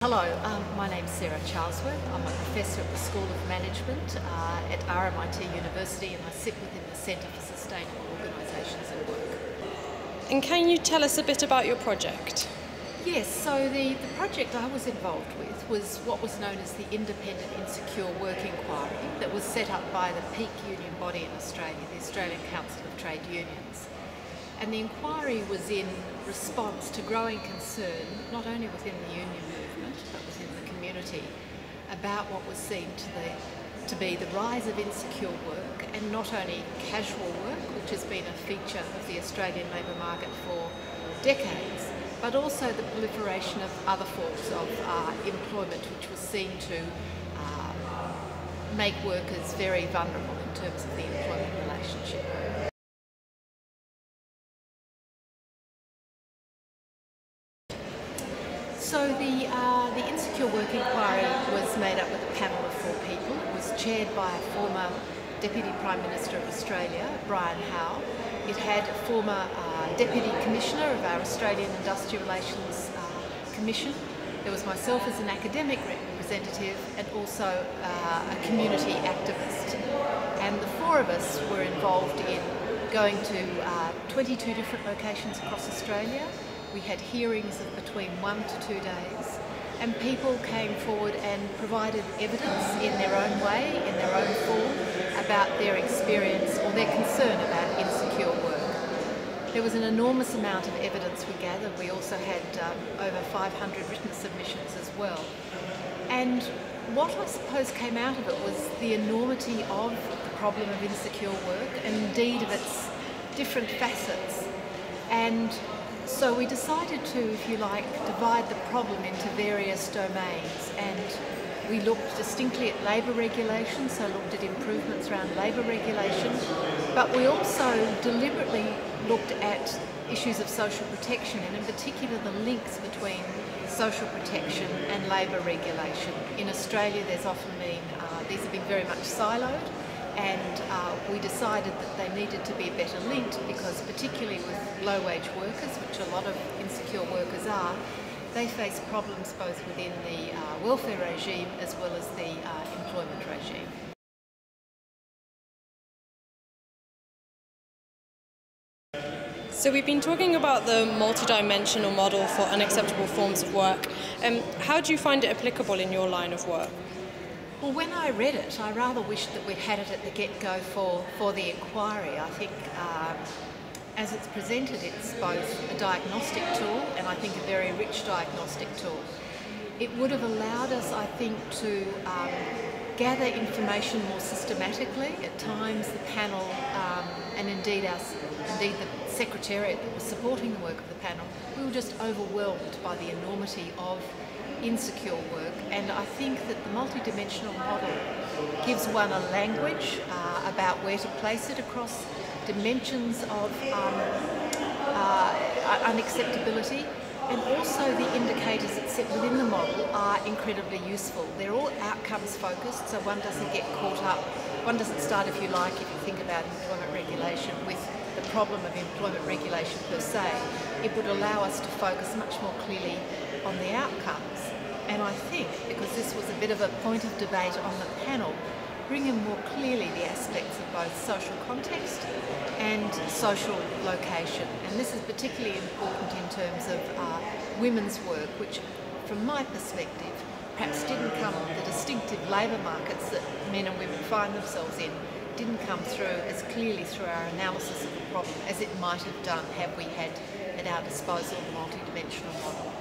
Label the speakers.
Speaker 1: Hello, my name's Sara Charlesworth. I'm a professor at the School of Management at RMIT University, and I sit within the Centre for Sustainable Organisations and Work.
Speaker 2: And can you tell us a bit about your project?
Speaker 1: Yes, so the project I was involved with was what was known as the Independent Insecure Work Inquiry that was set up by the peak union body in Australia, the Australian Council of Trade Unions. And the inquiry was in response to growing concern, not only within the union movement, but within the community, about what was seen to be the rise of insecure work, and not only casual work, which has been a feature of the Australian labour market for decades, but also the proliferation of other forms of employment, which was seen to make workers very vulnerable in terms of the employment relationship. So the Insecure Work Inquiry was made up with a panel of 4 people. It was chaired by a former Deputy Prime Minister of Australia, Brian Howe. It had a former Deputy Commissioner of our Australian Industrial Relations Commission. There was myself as an academic representative, and also a community activist. And the 4 of us were involved in going to 22 different locations across Australia. We had hearings of between 1 to 2 days, and people came forward and provided evidence in their own way, in their own form, about their experience or their concern about insecure work. There was an enormous amount of evidence we gathered. We also had over 500 written submissions as well. And what I suppose came out of it was the enormity of the problem of insecure work, and indeed of its different facets. And so we decided to, if you like, divide the problem into various domains, and we looked distinctly at labour regulation, so looked at improvements around labour regulation, but we also deliberately looked at issues of social protection, and in particular the links between social protection and labour regulation. In Australia there's often been, these have been very much siloed, and we decided that they needed to be better linked, because particularly with low-wage workers, which a lot of insecure workers are, they face problems both within the welfare regime as well as the employment regime.
Speaker 2: So we've been talking about the multidimensional model for unacceptable forms of work. How do you find it applicable in your line of work?
Speaker 1: Well, when I read it, I rather wished that we'd had it at the get-go for the inquiry. I think as it's presented, it's both a diagnostic tool, and I think a very rich diagnostic tool. It would have allowed us, I think, to gather information more systematically. At times the panel, and indeed the secretariat that was supporting the work of the panel, we were just overwhelmed by the enormity of insecure work, and I think that the multidimensional model gives one a language about where to place it across dimensions of unacceptability, and also the indicators that sit within the model are incredibly useful. They're all outcomes focused, so one doesn't get caught up, one doesn't start, if you like, if you think about employment regulation, with the problem of employment regulation per se. It would allow us to focus much more clearly on the outcomes. And I think, because this was a bit of a point of debate on the panel, bring in more clearly the aspects of both social context and social location. And this is particularly important in terms of women's work, which from my perspective perhaps didn't come, the distinctive labour markets that men and women find themselves in didn't come through as clearly through our analysis of the problem as it might have done had we had at our disposal a multidimensional model.